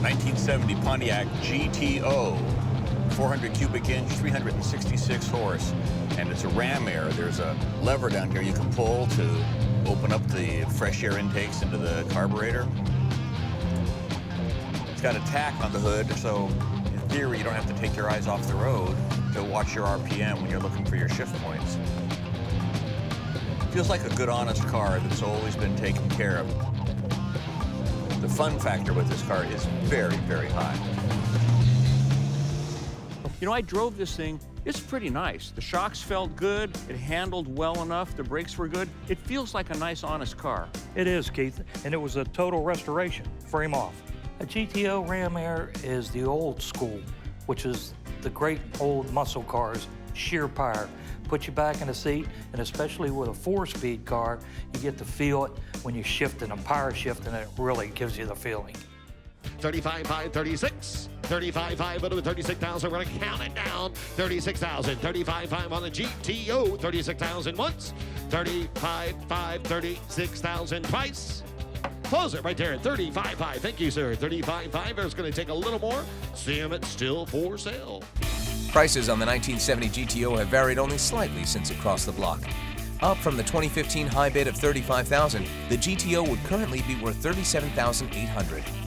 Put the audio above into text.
1970 Pontiac GTO, 400 cubic inch, 366 horse, and it's a Ram Air. There's a lever down here you can pull to open up the fresh air intakes into the carburetor. It's got a tack on the hood, so in theory you don't have to take your eyes off the road to watch your RPM when you're looking for your shift points. Feels like a good, honest car that's always been taken care of. The fun factor with this car is very, very high. You know, I drove this thing. It's pretty nice. The shocks felt good. It handled well enough. The brakes were good. It feels like a nice, honest car. It is, Keith, and it was a total restoration, frame off. A GTO Ram Air is the old school, which is the great old muscle cars, sheer power. Put you back in the seat, and especially with a 4-speed car, you get to feel it when you're shifting, a power shift, and it really gives you the feeling. 35.5, 36. 35.5 into 36,000. We're gonna count it down. 36,000. 35.5 on the GTO. 36,000 once. 35.5. 36,000 twice. Close it right there at 35.5. Thank you, sir. 35.5. It's going to take a little more. See them, it's still for sale. Prices on the 1970 GTO have varied only slightly since it crossed the block. Up from the 2015 high bid of $35,000, the GTO would currently be worth $37,800.